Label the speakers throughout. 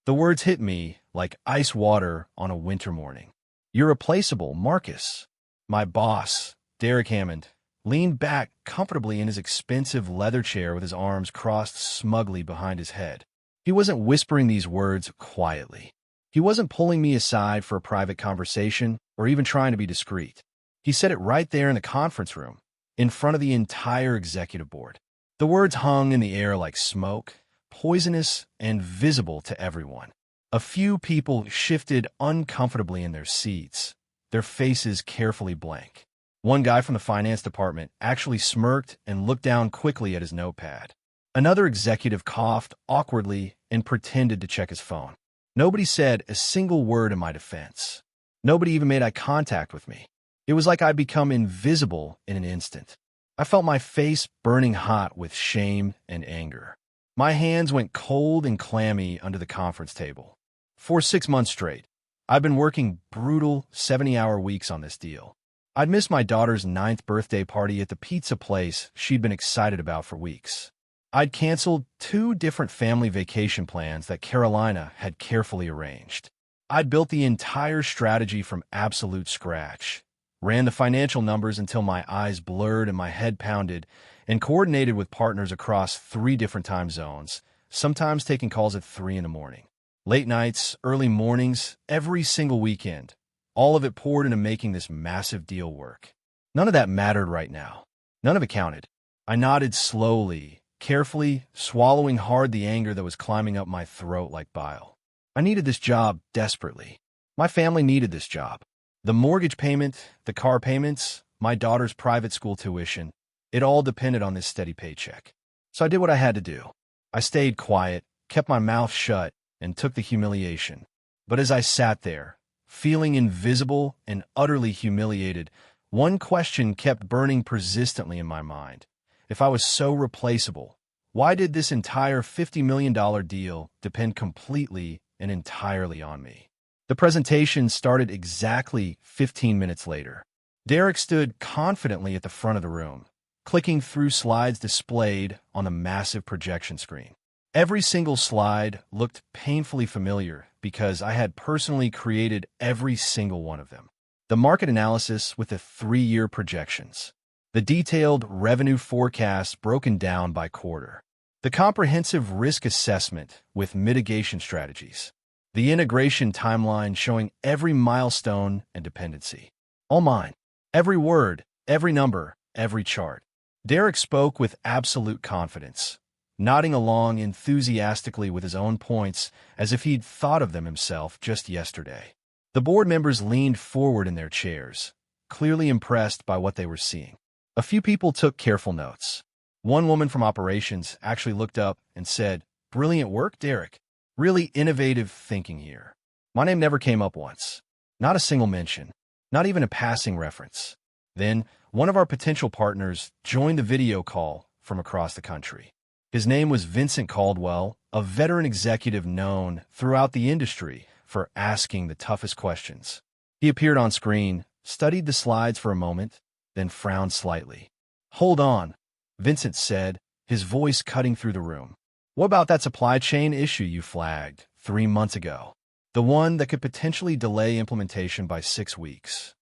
Speaker 1: The words hit me like ice water on a winter morning. "You're replaceable, Marcus." My boss, Derek Hammond, leaned back comfortably in his expensive leather chair with his arms crossed smugly behind his head. He wasn't whispering these words quietly. He wasn't pulling me aside for a private conversation or even trying to be discreet. He said it right there in the conference room, in front of the entire executive board. The words hung in the air like smoke, poisonous and visible to everyone. A few people shifted uncomfortably in their seats, their faces carefully blank. One guy from the finance department actually smirked and looked down quickly at his notepad. Another executive coughed awkwardly and pretended to check his phone. Nobody said a single word in my defense. Nobody even made eye contact with me. It was like I'd become invisible in an instant. I felt my face burning hot with shame and anger. My hands went cold and clammy under the conference table. For 6 months straight, I'd been working brutal 70-hour weeks on this deal. I'd missed my daughter's 9th birthday party at the pizza place she'd been excited about for weeks. I'd canceled 2 different family vacation plans that Carolina had carefully arranged. I'd built the entire strategy from absolute scratch, ran the financial numbers until my eyes blurred and my head pounded, and coordinated with partners across 3 different time zones, sometimes taking calls at 3 in the morning. Late nights, early mornings, every single weekend. All of it poured into making this massive deal work. None of that mattered right now. None of it counted. I nodded slowly, carefully, swallowing hard the anger that was climbing up my throat like bile. I needed this job desperately. My family needed this job. The mortgage payment, the car payments, my daughter's private school tuition, it all depended on this steady paycheck. So I did what I had to do. I stayed quiet, kept my mouth shut, and took the humiliation. But as I sat there, feeling invisible and utterly humiliated, one question kept burning persistently in my mind. If I was so replaceable, why did this entire $50 million deal depend completely and entirely on me? The presentation started exactly 15 minutes later. Derek stood confidently at the front of the room, clicking through slides displayed on the massive projection screen. Every single slide looked painfully familiar because I had personally created every single one of them. The market analysis with the 3-year projections, the detailed revenue forecast broken down by quarter, the comprehensive risk assessment with mitigation strategies, the integration timeline showing every milestone and dependency. All mine. Every word, every number, every chart. Derek spoke with absolute confidence, nodding along enthusiastically with his own points as if he'd thought of them himself just yesterday. The board members leaned forward in their chairs, clearly impressed by what they were seeing. A few people took careful notes. One woman from operations actually looked up and said, "Brilliant work, Derek. Really innovative thinking here." My name never came up once. Not a single mention. Not even a passing reference. Then, one of our potential partners joined the video call from across the country. His name was Vincent Caldwell, a veteran executive known throughout the industry for asking the toughest questions. He appeared on screen, studied the slides for a moment, then frowned slightly. "Hold on," Vincent said, his voice cutting through the room. "What about that supply chain issue you flagged 3 months ago? The one that could potentially delay implementation by 6 weeks.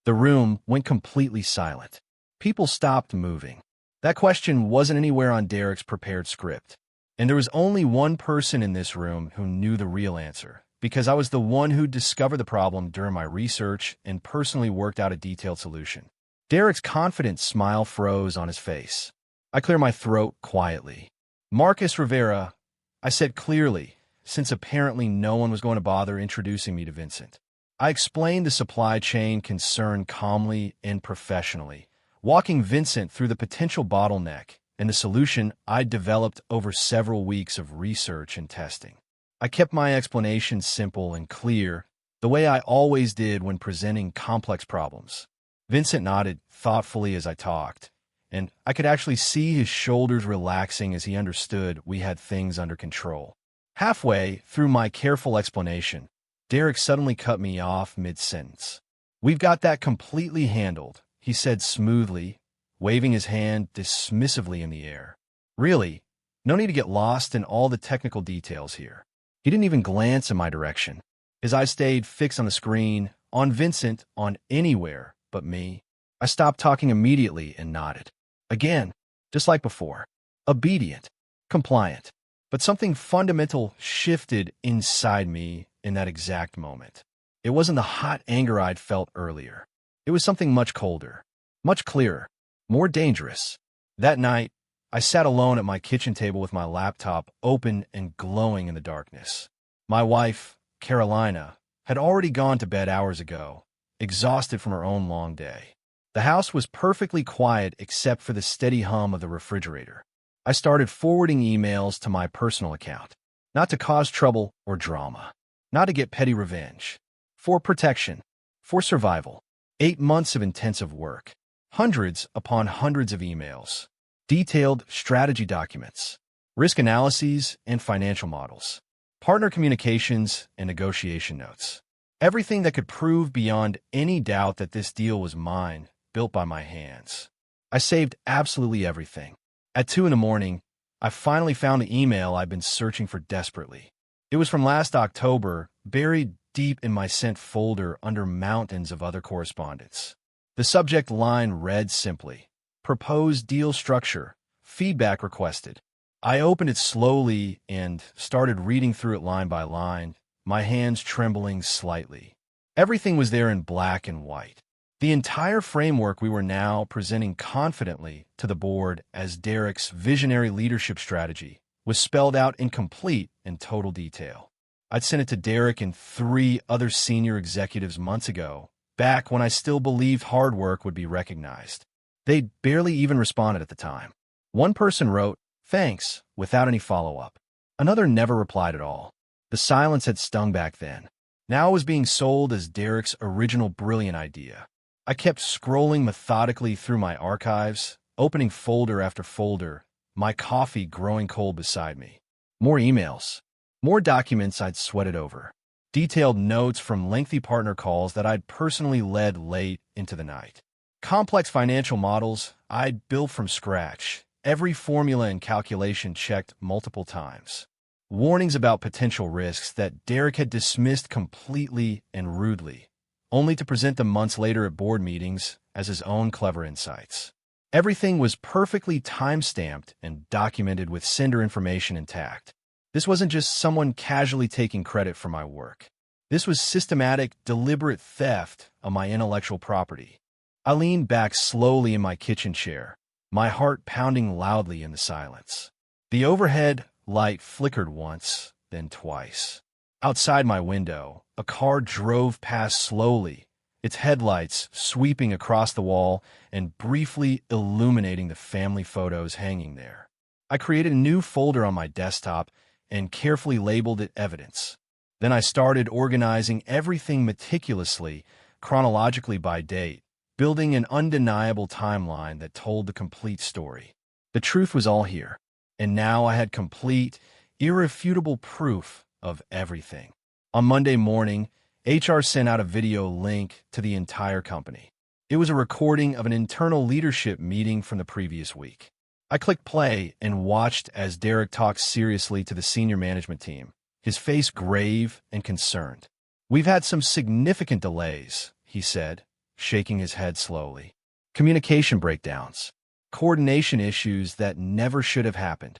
Speaker 1: The room went completely silent. People stopped moving. That question wasn't anywhere on Derek's prepared script. And there was only one person in this room who knew the real answer, because I was the one who discovered the problem during my research and personally worked out a detailed solution. Derek's confident smile froze on his face. I cleared my throat quietly. "Marcus Rivera," I said clearly, since apparently no one was going to bother introducing me to Vincent. I explained the supply chain concern calmly and professionally, walking Vincent through the potential bottleneck and the solution I'd developed over several weeks of research and testing. I kept my explanation simple and clear, the way I always did when presenting complex problems. Vincent nodded thoughtfully as I talked, and I could actually see his shoulders relaxing as he understood we had things under control. Halfway through my careful explanation, Derek suddenly cut me off mid-sentence. "We've got that completely handled," he said smoothly, waving his hand dismissively in the air. "Really, no need to get lost in all the technical details here. He didn't even glance in my direction. His eyes stayed fixed on the screen, on Vincent, on anywhere but me. I stopped talking immediately and nodded. Again, just like before. Obedient, compliant. But something fundamental shifted inside me in that exact moment. It wasn't the hot anger I'd felt earlier. It was something much colder, much clearer, more dangerous. That night, I sat alone at my kitchen table with my laptop open and glowing in the darkness. My wife, Carolina, had already gone to bed hours ago, exhausted from her own long day. The house was perfectly quiet except for the steady hum of the refrigerator. I started forwarding emails to my personal account, not to cause trouble or drama, not to get petty revenge, for protection, for survival. 8 months of intensive work, hundreds upon hundreds of emails, detailed strategy documents, risk analyses and financial models, partner communications and negotiation notes. Everything that could prove beyond any doubt that this deal was mine, built by my hands. I saved absolutely everything. At 2 in the morning, I finally found the email I'd been searching for desperately. It was from last October, buried deep in my sent folder under mountains of other correspondence. The subject line read simply, "Proposed deal structure, feedback requested." I opened it slowly and started reading through it line by line, my hands trembling slightly. Everything was there in black and white. The entire framework we were now presenting confidently to the board as Derek's visionary leadership strategy was spelled out in complete and total detail. I'd sent it to Derek and 3 other senior executives months ago, back when I still believed hard work would be recognized. They'd barely even responded at the time. One person wrote, "Thanks," without any follow-up. Another never replied at all. The silence had stung back then. Now it was being sold as Derek's original brilliant idea. I kept scrolling methodically through my archives, opening folder after folder, my coffee growing cold beside me. More emails. More documents I'd sweated over. Detailed notes from lengthy partner calls that I'd personally led late into the night. Complex financial models I'd built from scratch, every formula and calculation checked multiple times. Warnings about potential risks that Derek had dismissed completely and rudely, only to present them months later at board meetings as his own clever insights. Everything was perfectly time-stamped and documented with sender information intact. This wasn't just someone casually taking credit for my work. This was systematic, deliberate theft of my intellectual property. I leaned back slowly in my kitchen chair, my heart pounding loudly in the silence. The overhead light flickered once, then twice. Outside my window, a car drove past slowly, its headlights sweeping across the wall and briefly illuminating the family photos hanging there. I created a new folder on my desktop and carefully labeled it Evidence. Then I started organizing everything meticulously, chronologically by date, building an undeniable timeline that told the complete story. The truth was all here, and now I had complete, irrefutable proof of everything. On Monday morning, HR sent out a video link to the entire company. It was a recording of an internal leadership meeting from the previous week. I clicked play and watched as Derek talked seriously to the senior management team, his face grave and concerned. "We've had some significant delays," he said, shaking his head slowly. "Communication breakdowns, coordination issues that never should have happened."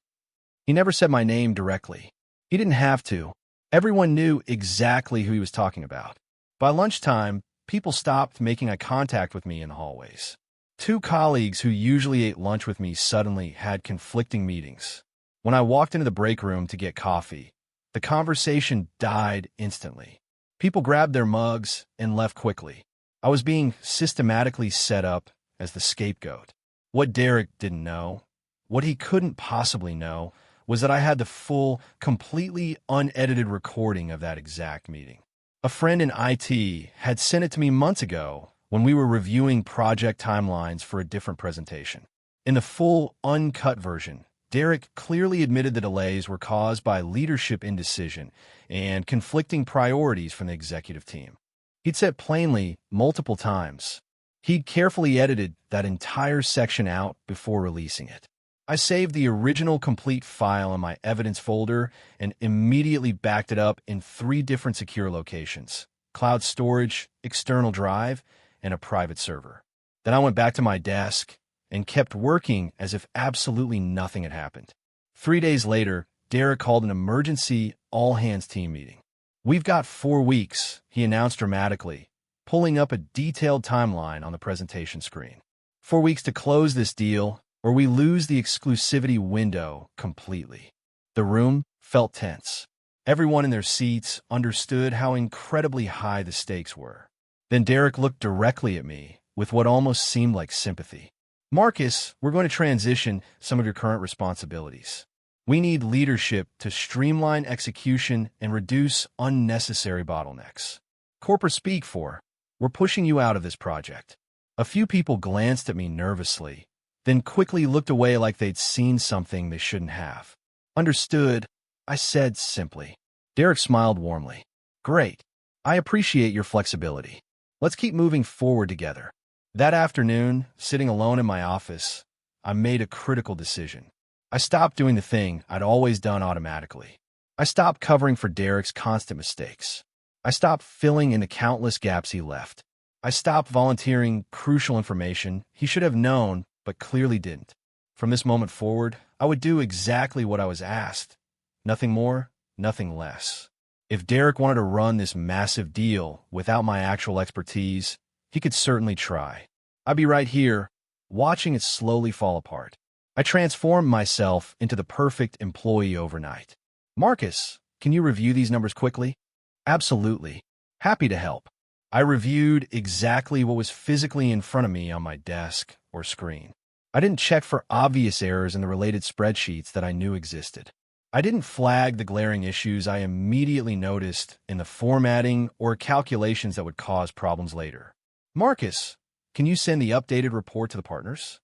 Speaker 1: He never said my name directly. He didn't have to. Everyone knew exactly who he was talking about. By lunchtime, people stopped making eye contact with me in the hallways. 2 colleagues who usually ate lunch with me suddenly had conflicting meetings. When I walked into the break room to get coffee, the conversation died instantly. People grabbed their mugs and left quickly. I was being systematically set up as the scapegoat. What Derek didn't know, what he couldn't possibly know, was that I had the full, completely unedited recording of that exact meeting. A friend in IT had sent it to me months ago when we were reviewing project timelines for a different presentation. In the full, uncut version, Derek clearly admitted the delays were caused by leadership indecision and conflicting priorities from the executive team. He'd said plainly multiple times. He'd carefully edited that entire section out before releasing it. I saved the original complete file in my evidence folder and immediately backed it up in 3 different secure locations: cloud storage, external drive, and a private server. Then I went back to my desk and kept working as if absolutely nothing had happened. 3 days later, Derek called an emergency all-hands team meeting. "We've got 4 weeks," he announced dramatically, pulling up a detailed timeline on the presentation screen. 4 weeks to close this deal, or we lose the exclusivity window completely. The room felt tense. Everyone in their seats understood how incredibly high the stakes were. Then Derek looked directly at me with what almost seemed like sympathy. "Marcus, we're going to transition some of your current responsibilities. We need leadership to streamline execution and reduce unnecessary bottlenecks. Corporate speak for, we're pushing you out of this project." A few people glanced at me nervously, then quickly looked away like they'd seen something they shouldn't have. "Understood," I said simply. Derek smiled warmly. "Great. I appreciate your flexibility. Let's keep moving forward together." That afternoon, sitting alone in my office, I made a critical decision. I stopped doing the thing I'd always done automatically. I stopped covering for Derek's constant mistakes. I stopped filling in the countless gaps he left. I stopped volunteering crucial information he should have known but clearly didn't. From this moment forward, I would do exactly what I was asked. Nothing more, nothing less. If Derek wanted to run this massive deal without my actual expertise, he could certainly try. I'd be right here, watching it slowly fall apart. I transformed myself into the perfect employee overnight. "Marcus, can you review these numbers quickly?" "Absolutely. Happy to help." I reviewed exactly what was physically in front of me on my desk or screen. I didn't check for obvious errors in the related spreadsheets that I knew existed. I didn't flag the glaring issues I immediately noticed in the formatting or calculations that would cause problems later. "Marcus, can you send the updated report to the partners?"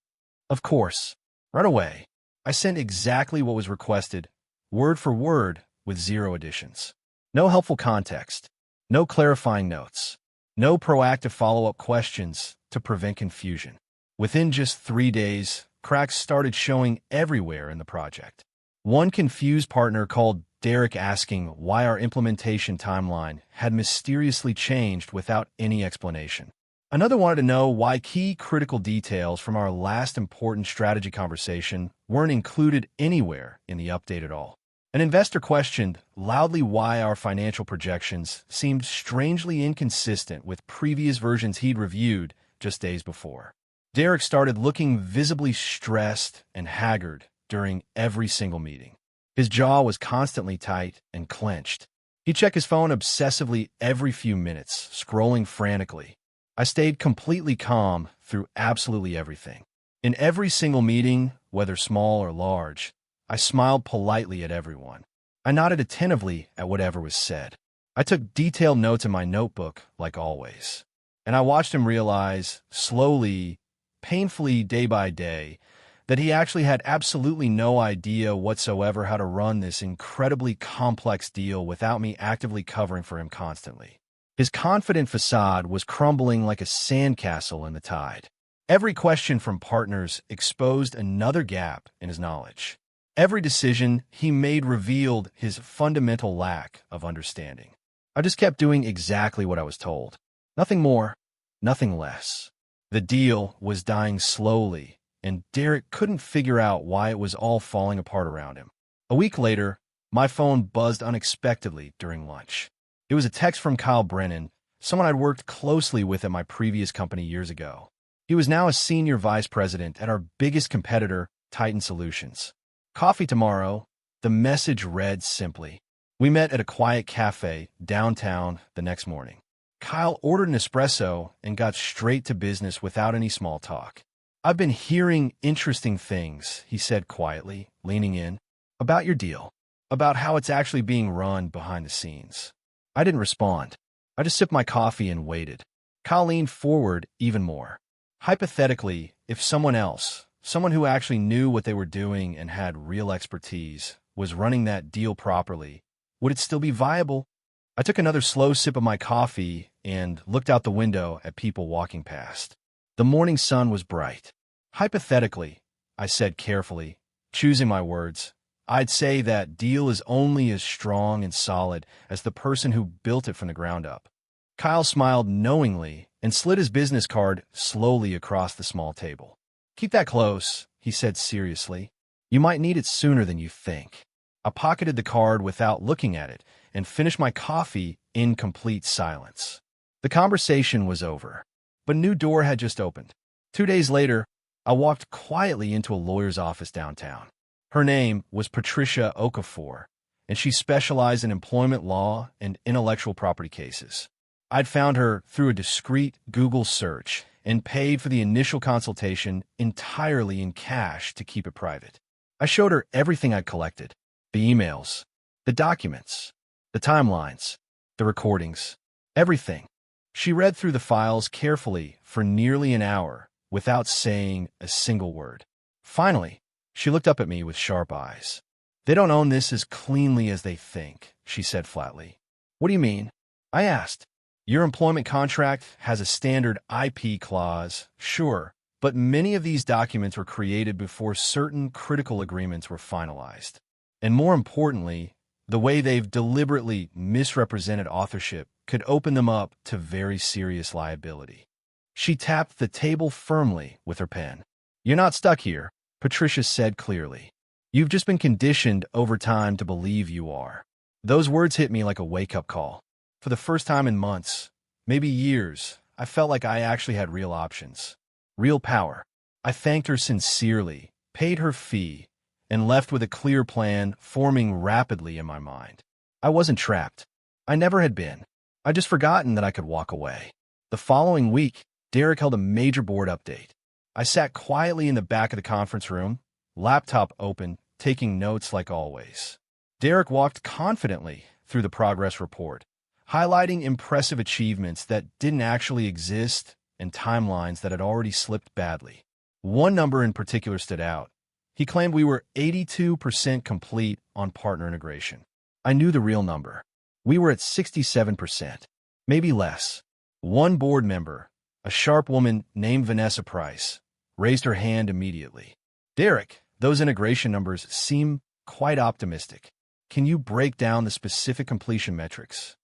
Speaker 1: "Of course." Right away, I sent exactly what was requested, word for word, with 0 additions. No helpful context, no clarifying notes, no proactive follow-up questions to prevent confusion. Within just 3 days, cracks started showing everywhere in the project. One confused partner called Derek asking why our implementation timeline had mysteriously changed without any explanation. Another wanted to know why key critical details from our last important strategy conversation weren't included anywhere in the update at all. An investor questioned loudly why our financial projections seemed strangely inconsistent with previous versions he'd reviewed just days before. Derek started looking visibly stressed and haggard during every single meeting. His jaw was constantly tight and clenched. He checked his phone obsessively every few minutes, scrolling frantically. I stayed completely calm through absolutely everything. In every single meeting, whether small or large, I smiled politely at everyone. I nodded attentively at whatever was said. I took detailed notes in my notebook, like always. And I watched him realize, slowly, painfully day by day, that he actually had absolutely no idea whatsoever how to run this incredibly complex deal without me actively covering for him constantly. His confident facade was crumbling like a sandcastle in the tide. Every question from partners exposed another gap in his knowledge. Every decision he made revealed his fundamental lack of understanding. I just kept doing exactly what I was told. Nothing more, nothing less. The deal was dying slowly, and Derek couldn't figure out why it was all falling apart around him. A week later, my phone buzzed unexpectedly during lunch. It was a text from Kyle Brennan, someone I'd worked closely with at my previous company years ago. He was now a senior vice president at our biggest competitor, Titan Solutions. "Coffee tomorrow," the message read simply. We met at a quiet cafe downtown the next morning. Kyle ordered an espresso and got straight to business without any small talk. "I've been hearing interesting things," he said quietly, leaning in, "about your deal, about how it's actually being run behind the scenes." I didn't respond. I just sipped my coffee and waited. Kyle leaned forward even more. "Hypothetically, if someone else, someone who actually knew what they were doing and had real expertise, was running that deal properly, would it still be viable?" I took another slow sip of my coffee and looked out the window at people walking past. The morning sun was bright. "Hypothetically," I said carefully, Choosing my words, I'd say that deal is only as strong and solid as the person who built it from the ground up. Kyle smiled knowingly and slid his business card slowly across the small table. Keep that close, he said seriously. You might need it sooner than you think. I pocketed the card without looking at it and finished my coffee in complete silence. The conversation was over, but a new door had just opened. 2 days later, I walked quietly into a lawyer's office downtown. Her name was Patricia Okafor, and she specialized in employment law and intellectual property cases. I'd found her through a discreet Google search and paid for the initial consultation entirely in cash to keep it private. I showed her everything I'd collected: the emails, the documents, the timelines, the recordings, everything. She read through the files carefully for nearly an hour without saying a single word. Finally, she looked up at me with sharp eyes. They don't own this as cleanly as they think, she said flatly. What do you mean? I asked. Your employment contract has a standard IP clause, sure, but many of these documents were created before certain critical agreements were finalized. And more importantly, the way they've deliberately misrepresented authorship could open them up to very serious liability. She tapped the table firmly with her pen. You're not stuck here, Patricia said clearly. You've just been conditioned over time to believe you are. Those words hit me like a wake-up call. For the first time in months, maybe years, I felt like I actually had real options, real power. I thanked her sincerely, paid her fee, and left with a clear plan forming rapidly in my mind. I wasn't trapped. I never had been. I'd just forgotten that I could walk away. The following week, Derek held a major board update. I sat quietly in the back of the conference room, laptop open, taking notes like always. Derek walked confidently through the progress report, highlighting impressive achievements that didn't actually exist and timelines that had already slipped badly. One number in particular stood out. He claimed we were 82% complete on partner integration. I knew the real number. We were at 67%, maybe less. One board member, a sharp woman named Vanessa Price, raised her hand immediately. Derek, those integration numbers seem quite optimistic. Can you break down the specific completion metrics?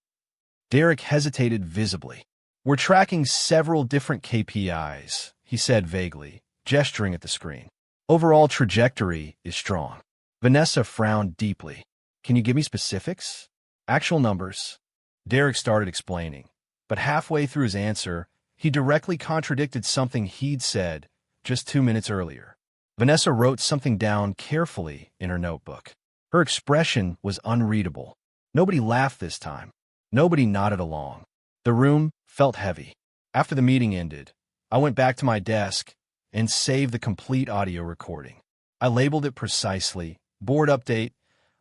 Speaker 1: Derek hesitated visibly. We're tracking several different KPIs, he said vaguely, gesturing at the screen. Overall trajectory is strong. Vanessa frowned deeply. Can you give me specifics? Actual numbers. Derek started explaining, but halfway through his answer, he directly contradicted something he'd said just 2 minutes earlier. Vanessa wrote something down carefully in her notebook. Her expression was unreadable. Nobody laughed this time. Nobody nodded along. The room felt heavy. After the meeting ended, I went back to my desk and saved the complete audio recording. I labeled it precisely, Board Update,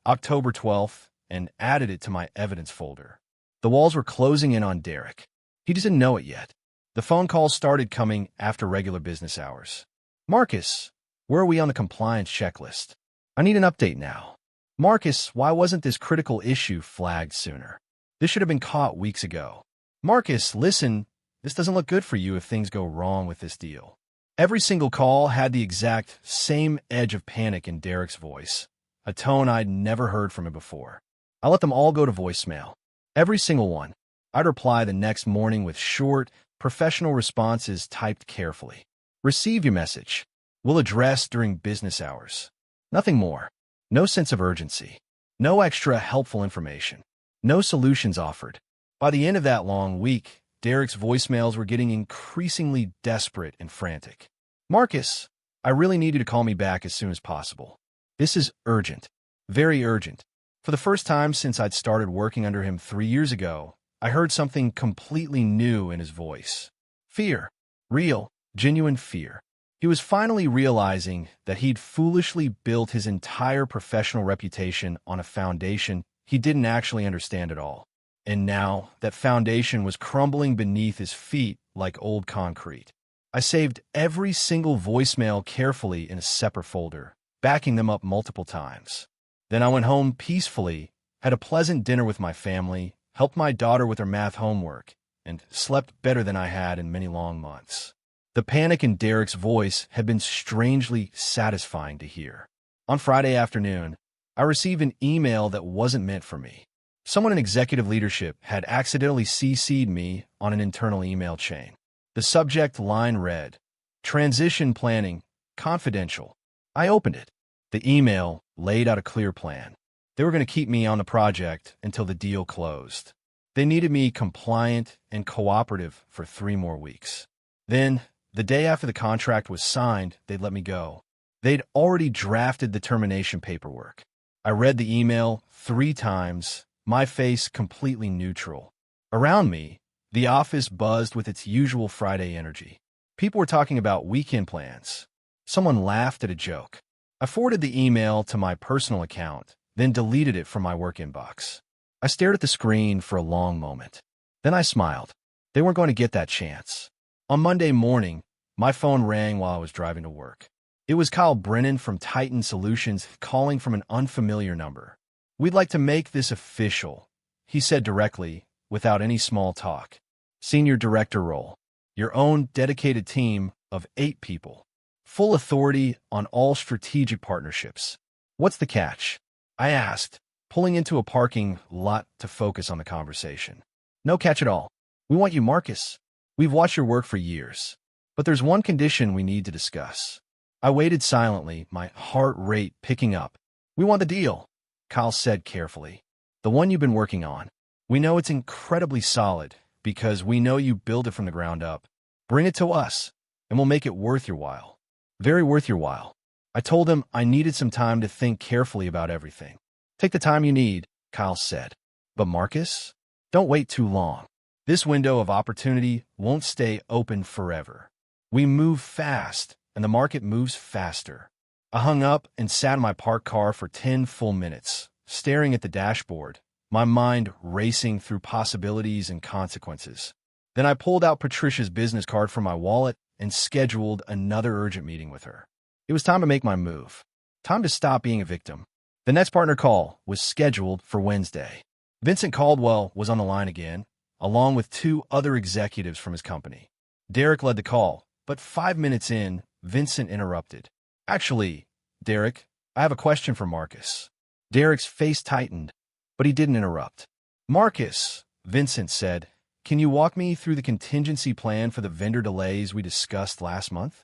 Speaker 1: October 12th, and added it to my evidence folder. The walls were closing in on Derek. He just didn't know it yet. The phone calls started coming after regular business hours. Marcus, where are we on the compliance checklist? I need an update now. Marcus, why wasn't this critical issue flagged sooner? This should have been caught weeks ago. Marcus, listen, this doesn't look good for you if things go wrong with this deal. Every single call had the exact same edge of panic in Derek's voice, a tone I'd never heard from him before. I let them all go to voicemail. Every single one. I'd reply the next morning with short, professional responses typed carefully. Receive your message. We'll address during business hours. Nothing more. No sense of urgency. No extra helpful information. No solutions offered. By the end of that long week, Derek's voicemails were getting increasingly desperate and frantic. Marcus, I really need you to call me back as soon as possible. This is urgent. Very urgent. For the first time since I'd started working under him 3 years ago, I heard something completely new in his voice. Fear. Real, genuine fear. He was finally realizing that he'd foolishly built his entire professional reputation on a foundation he didn't actually understand at all. And now, that foundation was crumbling beneath his feet like old concrete. I saved every single voicemail carefully in a separate folder, backing them up multiple times. Then I went home peacefully, had a pleasant dinner with my family, helped my daughter with her math homework, and slept better than I had in many long months. The panic in Derek's voice had been strangely satisfying to hear. On Friday afternoon, I received an email that wasn't meant for me. Someone in executive leadership had accidentally CC'd me on an internal email chain. The subject line read, "Transition Planning, Confidential." I opened it. The email laid out a clear plan. They were going to keep me on the project until the deal closed. They needed me compliant and cooperative for 3 more weeks. Then, the day after the contract was signed, they'd let me go. They'd already drafted the termination paperwork. I read the email 3 times, my face completely neutral. Around me, the office buzzed with its usual Friday energy. People were talking about weekend plans. Someone laughed at a joke. I forwarded the email to my personal account, then deleted it from my work inbox. I stared at the screen for a long moment. Then I smiled. They weren't going to get that chance. On Monday morning, my phone rang while I was driving to work. It was Kyle Brennan from Titan Solutions calling from an unfamiliar number. "We'd like to make this official," he said directly, without any small talk. "Senior director role. Your own dedicated team of 8 people. Full authority on all strategic partnerships." "What's the catch?" I asked, pulling into a parking lot to focus on the conversation. "No catch at all. We want you, Marcus. We've watched your work for years. But there's one condition we need to discuss." I waited silently, my heart rate picking up. "We want the deal," Kyle said carefully. "The one you've been working on. We know it's incredibly solid because we know you build it from the ground up. Bring it to us, and we'll make it worth your while. Very worth your while." I told him I needed some time to think carefully about everything. "Take the time you need," Kyle said. "But Marcus, don't wait too long. This window of opportunity won't stay open forever. We move fast, and the market moves faster." I hung up and sat in my parked car for 10 full minutes, staring at the dashboard, my mind racing through possibilities and consequences. Then I pulled out Patricia's business card from my wallet and scheduled another urgent meeting with her. It was time to make my move. Time to stop being a victim. The next partner call was scheduled for Wednesday. Vincent Caldwell was on the line again, along with 2 other executives from his company. Derek led the call, but 5 minutes in, Vincent interrupted. "Actually, Derek, I have a question for Marcus." Derek's face tightened, but he didn't interrupt. "Marcus," Vincent said, "can you walk me through the contingency plan for the vendor delays we discussed last month?"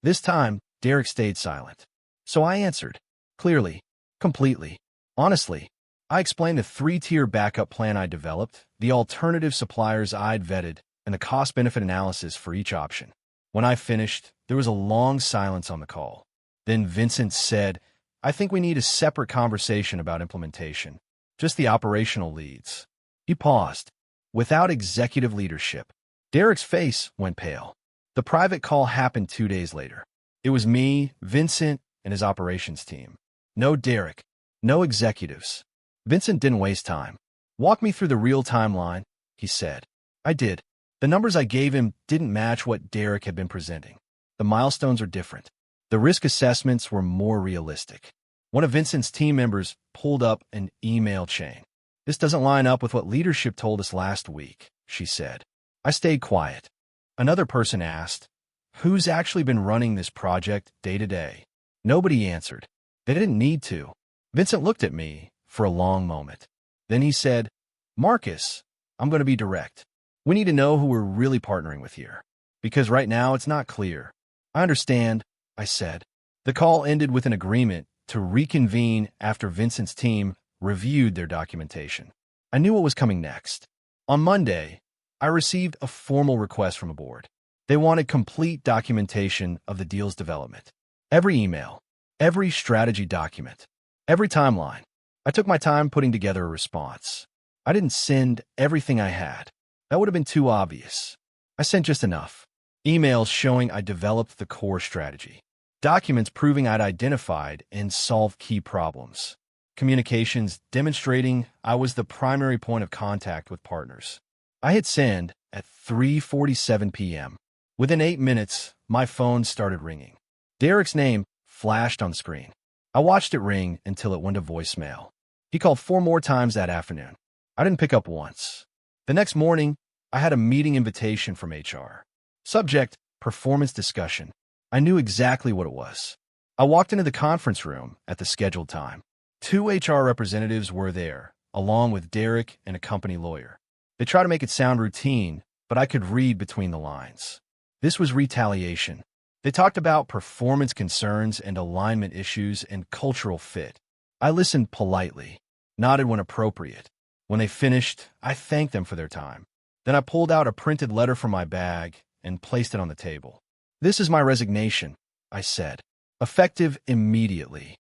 Speaker 1: This time, Derek stayed silent. So I answered, clearly, completely, honestly. I explained the 3-tier backup plan I developed, the alternative suppliers I'd vetted, and the cost-benefit analysis for each option. When I finished, there was a long silence on the call. Then Vincent said, "I think we need a separate conversation about implementation, just the operational leads." He paused. Without executive leadership. Derek's face went pale. The private call happened 2 days later. It was me, Vincent, and his operations team. No Derek. No executives. Vincent didn't waste time. "Walk me through the real timeline," he said. I did. The numbers I gave him didn't match what Derek had been presenting. The milestones are different. The risk assessments were more realistic. One of Vincent's team members pulled up an email chain. "This doesn't line up with what leadership told us last week," she said. I stayed quiet. Another person asked, "Who's actually been running this project day to day?" Nobody answered. They didn't need to. Vincent looked at me for a long moment. Then he said, "Marcus, I'm going to be direct. We need to know who we're really partnering with here. Because right now it's not clear." "I understand," I said. The call ended with an agreement to reconvene after Vincent's team reviewed their documentation. I knew what was coming next. On Monday, I received a formal request from a board. They wanted complete documentation of the deal's development. Every email, every strategy document, every timeline. I took my time putting together a response. I didn't send everything I had. That would have been too obvious. I sent just enough. Emails showing I developed the core strategy. Documents proving I'd identified and solved key problems. Communications demonstrating I was the primary point of contact with partners. I hit send at 3:47 p.m. Within 8 minutes, my phone started ringing. Derek's name flashed on the screen. I watched it ring until it went to voicemail. He called 4 more times that afternoon. I didn't pick up once. The next morning, I had a meeting invitation from HR. Subject, performance discussion. I knew exactly what it was. I walked into the conference room at the scheduled time. Two HR representatives were there, along with Derek and a company lawyer. They tried to make it sound routine, but I could read between the lines. This was retaliation. They talked about performance concerns and alignment issues and cultural fit. I listened politely, nodded when appropriate. When they finished, I thanked them for their time. Then I pulled out a printed letter from my bag and placed it on the table. "This is my resignation," I said, "effective immediately."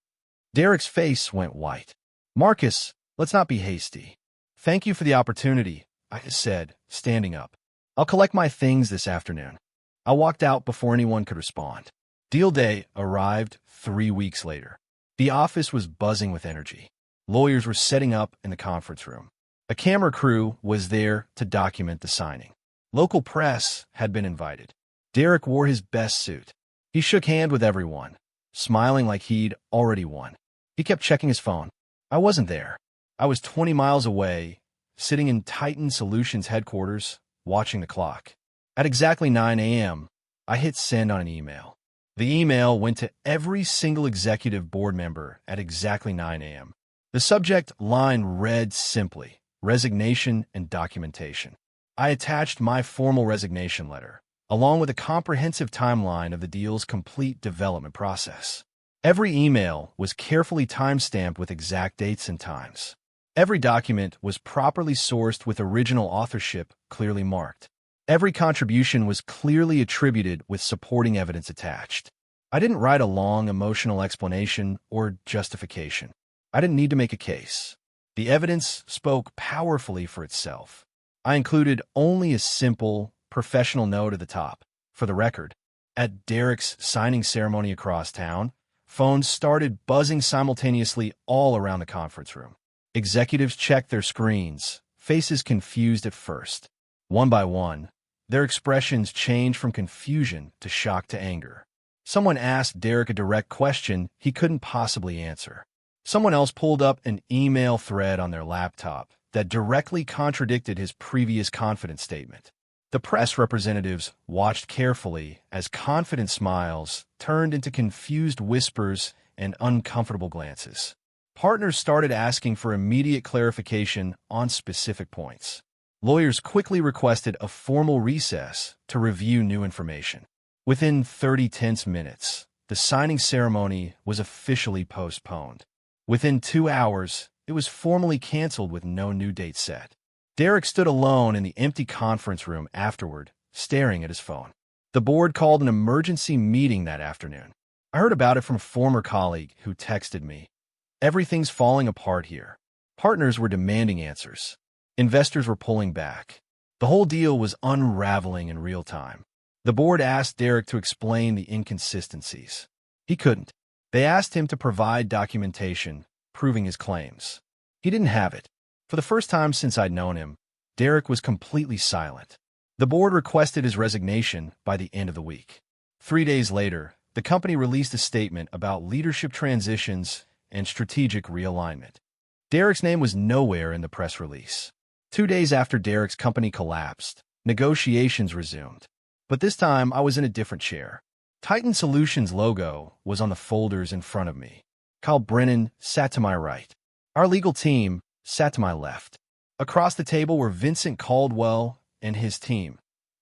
Speaker 1: Derek's face went white. "Marcus, let's not be hasty. Thank you for the opportunity," I said, standing up. "I'll collect my things this afternoon." I walked out before anyone could respond. Deal day arrived 3 weeks later. The office was buzzing with energy. Lawyers were setting up in the conference room. A camera crew was there to document the signing. Local press had been invited. Derek wore his best suit. He shook hands with everyone, smiling like he'd already won. He kept checking his phone. I wasn't there. I was 20 miles away, sitting in Titan Solutions headquarters, watching the clock. At exactly 9 a.m., I hit send on an email. The email went to every single executive board member at exactly 9 a.m. The subject line read simply, "Resignation and documentation." I attached my formal resignation letter, along with a comprehensive timeline of the deal's complete development process. Every email was carefully timestamped with exact dates and times. Every document was properly sourced with original authorship clearly marked. Every contribution was clearly attributed with supporting evidence attached. I didn't write a long emotional explanation or justification. I didn't need to make a case. The evidence spoke powerfully for itself. I included only a simple, professional note at the top. For the record, at Derek's signing ceremony across town, phones started buzzing simultaneously all around the conference room. Executives checked their screens, faces confused at first. One by one, their expressions changed from confusion to shock to anger. Someone asked Derek a direct question he couldn't possibly answer. Someone else pulled up an email thread on their laptop that directly contradicted his previous confidence statement. The press representatives watched carefully as confident smiles turned into confused whispers and uncomfortable glances. Partners started asking for immediate clarification on specific points. Lawyers quickly requested a formal recess to review new information. Within 30 tense minutes, the signing ceremony was officially postponed. Within 2 hours, it was formally canceled with no new date set. Derek stood alone in the empty conference room afterward, staring at his phone. The board called an emergency meeting that afternoon. I heard about it from a former colleague who texted me. "Everything's falling apart here." Partners were demanding answers. Investors were pulling back. The whole deal was unraveling in real time. The board asked Derek to explain the inconsistencies. He couldn't. They asked him to provide documentation, proving his claims. He didn't have it. For the first time since I'd known him, Derek was completely silent. The board requested his resignation by the end of the week. 3 days later, the company released a statement about leadership transitions and strategic realignment. Derek's name was nowhere in the press release. 2 days after Derek's company collapsed, negotiations resumed. But this time, I was in a different chair. Titan Solutions logo was on the folders in front of me. Kyle Brennan sat to my right. Our legal team sat to my left. Across the table were Vincent Caldwell and his team,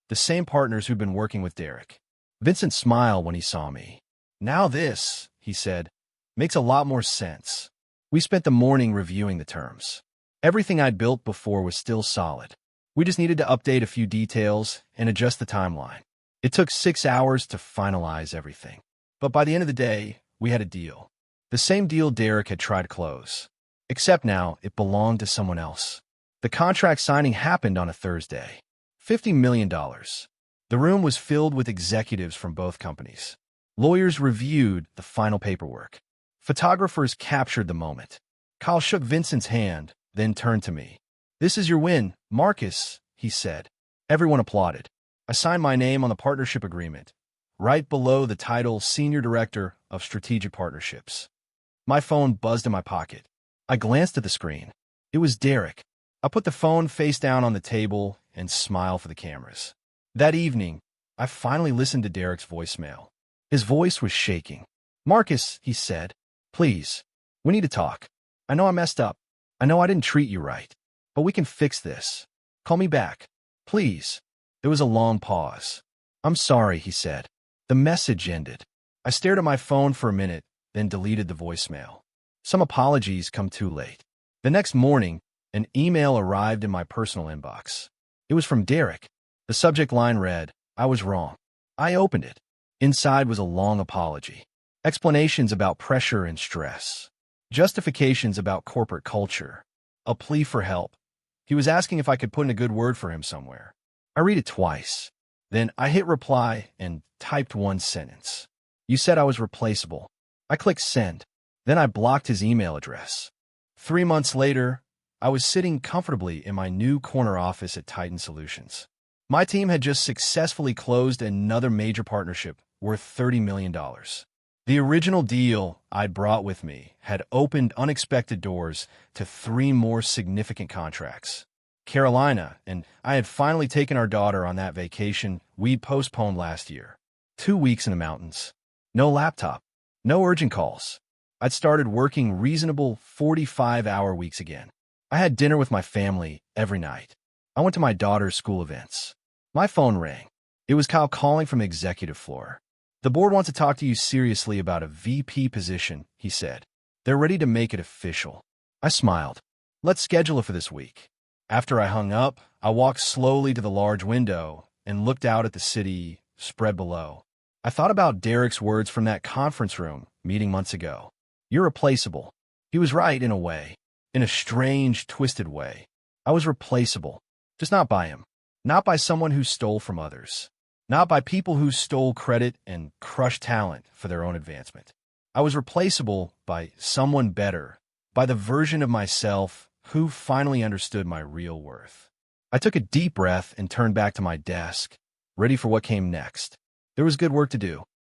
Speaker 1: the same partners who'd been working with Derek. Vincent smiled when he saw me. "Now this," he said, "makes a lot more sense." We spent the morning reviewing the terms. Everything I'd built before was still solid. We just needed to update a few details and adjust the timeline. It took 6 hours to finalize everything. But by the end of the day, we had a deal. The same deal Derek had tried to close. Except now, it belonged to someone else. The contract signing happened on a Thursday. $50 million. The room was filled with executives from both companies. Lawyers reviewed the final paperwork. Photographers captured the moment. Kyle shook Vincent's hand, then turned to me. "This is your win, Marcus," he said. Everyone applauded. I signed my name on the partnership agreement, right below the title Senior Director of Strategic Partnerships. My phone buzzed in my pocket. I glanced at the screen. It was Derek. I put the phone face down on the table and smiled for the cameras. That evening, I finally listened to Derek's voicemail. His voice was shaking. "Marcus," he said, "please, we need to talk. I know I messed up. I know I didn't treat you right. But we can fix this. Call me back. Please." There was a long pause. "I'm sorry," he said. The message ended. I stared at my phone for a minute, then deleted the voicemail. Some apologies come too late. The next morning, an email arrived in my personal inbox. It was from Derek. The subject line read, "I was wrong." I opened it. Inside was a long apology. Explanations about pressure and stress. Justifications about corporate culture. A plea for help. He was asking if I could put in a good word for him somewhere. I read it twice. Then I hit reply and typed one sentence. "You said I was replaceable." I clicked send. Then I blocked his email address. 3 months later, I was sitting comfortably in my new corner office at Titan Solutions. My team had just successfully closed another major partnership worth $30 million. The original deal I'd brought with me had opened unexpected doors to 3 more significant contracts. Carolina, and I had finally taken our daughter on that vacation we'd postponed last year. 2 weeks in the mountains. No laptop. No urgent calls. I'd started working reasonable 45-hour weeks again. I had dinner with my family every night. I went to my daughter's school events. My phone rang. It was Kyle calling from executive floor. "The board wants to talk to you seriously about a VP position," he said. "They're ready to make it official." I smiled. "Let's schedule it for this week." After I hung up, I walked slowly to the large window and looked out at the city spread below. I thought about Derek's words from that conference room meeting months ago. "You're replaceable." He was right in a way. In a strange, twisted way. I was replaceable. Just not by him. Not by someone who stole from others. Not by people who stole credit and crushed talent for their own advancement. I was replaceable by someone better, by the version of myself who finally understood my real worth. I took a deep breath and turned back to my desk, ready for what came next. There was good work to do.